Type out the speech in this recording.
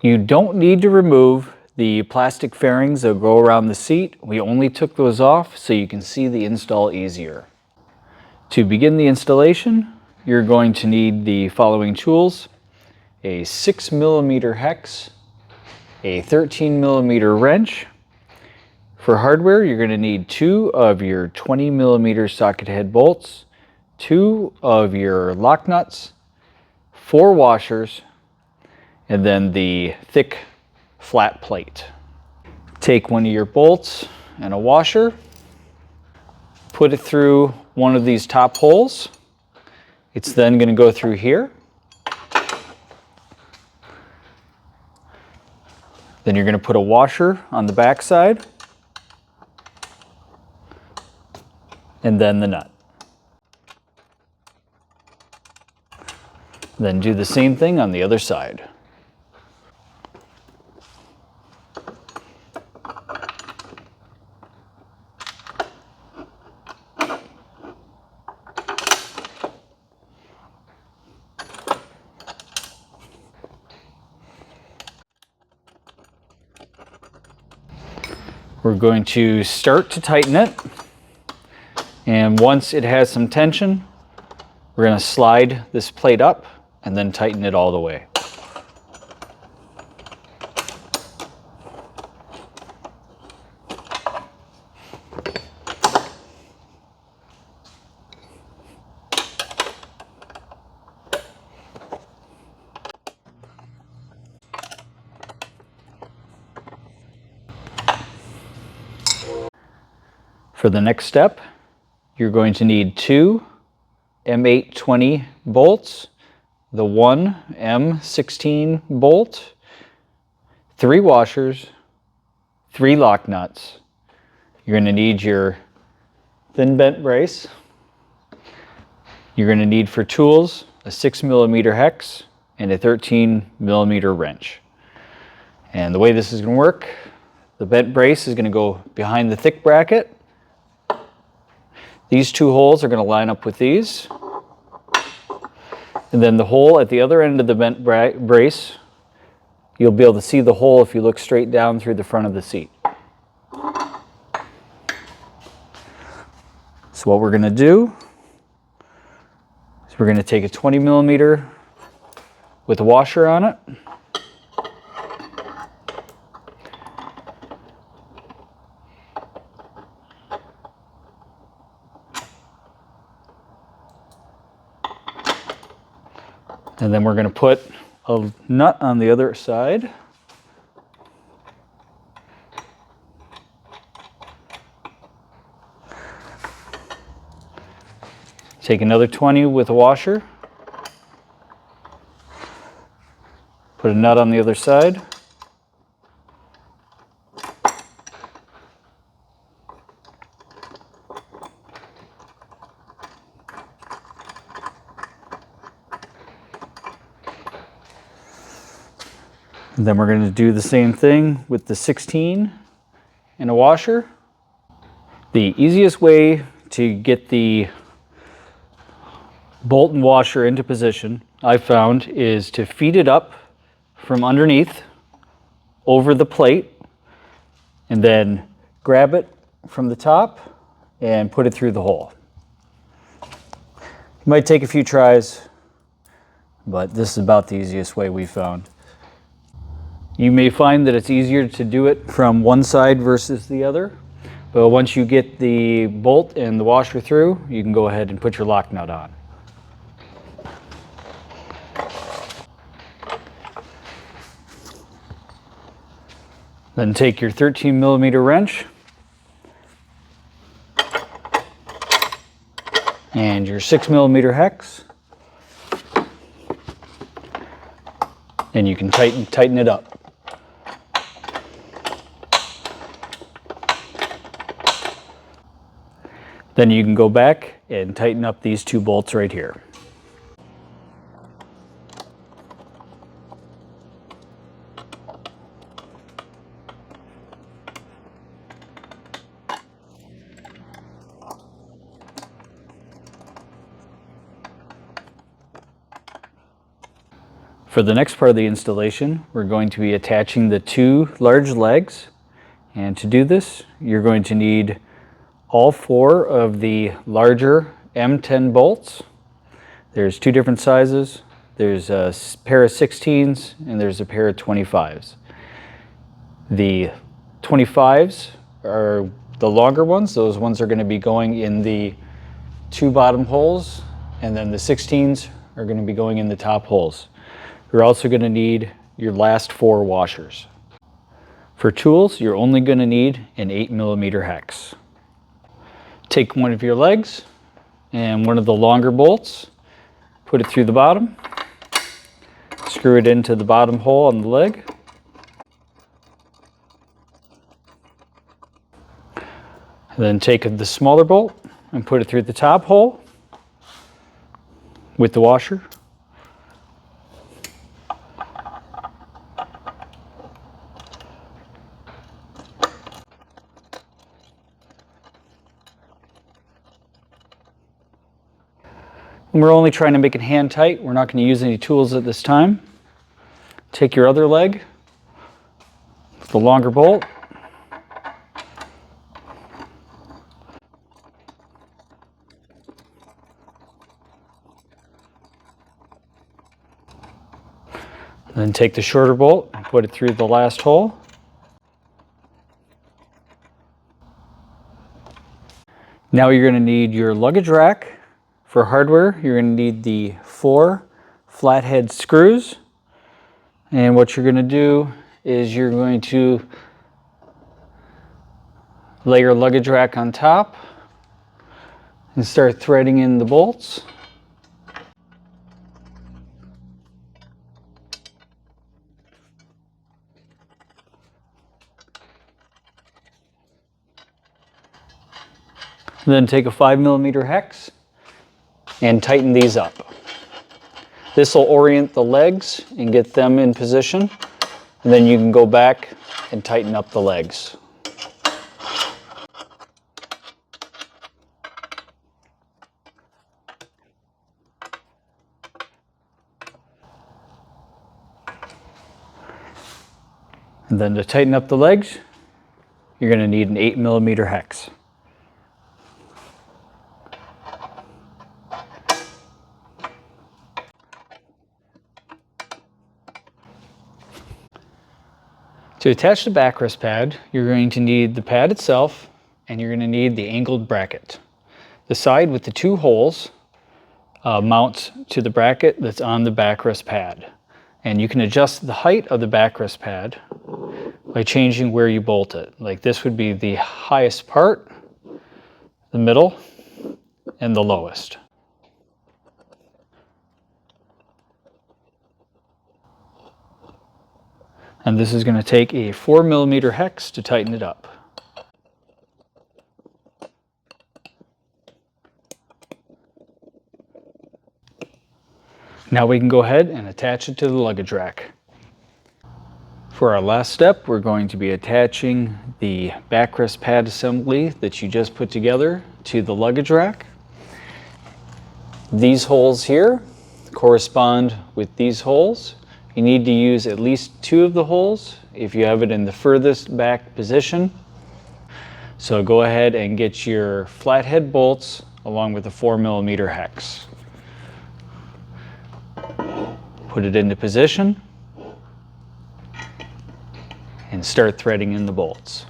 You don't need to remove the plastic fairings that go around the seat. We only took those off so you can see the install easier. To begin the installation, you're going to need the following tools: a 6mm hex, a 13mm wrench. For hardware, you're going to need 2 of your 20mm socket head bolts, 2 of your lock nuts, 4 washers, and then the thick flat plate. Take one of your bolts and a washer, put it through one of these top holes. It's then going to go through here. Then you're going to put a washer on the back side, and then the nut. Then do the same thing on the other side. We're going to start to tighten it, and once it has some tension, we're going to slide this plate up and then tighten it all the way. For the next step, you're going to need 2 M820 bolts, the 1 M16 bolt, 3 washers, 3 lock nuts. You're going to need your thin bent brace. You're going to need for tools a 6mm hex and a 13mm wrench. And the way this is going to work, the bent brace is going to go behind the thick bracket. These 2 holes are going to line up with these. And then the hole at the other end of the bent brace, you'll be able to see the hole if you look straight down through the front of the seat. So what we're going to do is we're going to take a 20mm with a washer on it. And then we're going to put a nut on the other side. Take another 20 with a washer. Put a nut on the other side. And then we're going to do the same thing with the 16 and a washer. The easiest way to get the bolt and washer into position, I've found, is to feed it up from underneath over the plate and then grab it from the top and put it through the hole. It might take a few tries, but this is about the easiest way we've found. You may find that it's easier to do it from one side versus the other, but once you get the bolt and the washer through, you can go ahead and put your lock nut on. Then take your 13mm wrench and your 6mm hex, and you can tighten it up. Then you can go back and tighten up these 2 bolts right here. For the next part of the installation, we're going to be attaching the two large legs. And to do this, you're going to need all four of the larger M10 bolts. There's two different sizes. There's a pair of 16s and there's a pair of 25s. The 25s are the longer ones. Those ones are going to be going in the two bottom holes, and then the 16s are going to be going in the top holes. You're also going to need your last four washers. For tools, you're only going to need an 8mm hex. Take one of your legs and one of the longer bolts, put it through the bottom, screw it into the bottom hole on the leg. And then take the smaller bolt and put it through the top hole with the washer. And we're only trying to make it hand tight. We're not going to use any tools at this time. Take your other leg, the longer bolt, then take the shorter bolt and put it through the last hole. Now you're going to need your luggage rack. For hardware, you're going to need the 4 flathead screws. And what you're going to do is you're going to lay your luggage rack on top and start threading in the bolts. Then take a 5mm hex and tighten these up. This will orient the legs and get them in position, and then you can go back and tighten up the legs. And then to tighten up the legs, you're going to need an 8mm hex. To attach the backrest pad, you're going to need the pad itself, and you're going to need the angled bracket. The side with the 2 holes mounts to the bracket that's on the backrest pad. And you can adjust the height of the backrest pad by changing where you bolt it. Like this would be the highest part, the middle, and the lowest. And this is going to take a 4mm hex to tighten it up. Now we can go ahead and attach it to the luggage rack. For our last step, we're going to be attaching the backrest pad assembly that you just put together to the luggage rack. These holes here correspond with these holes. You need to use at least 2 of the holes if you have it in the furthest back position. So go ahead and get your flathead bolts along with a 4mm hex. Put it into position and start threading in the bolts.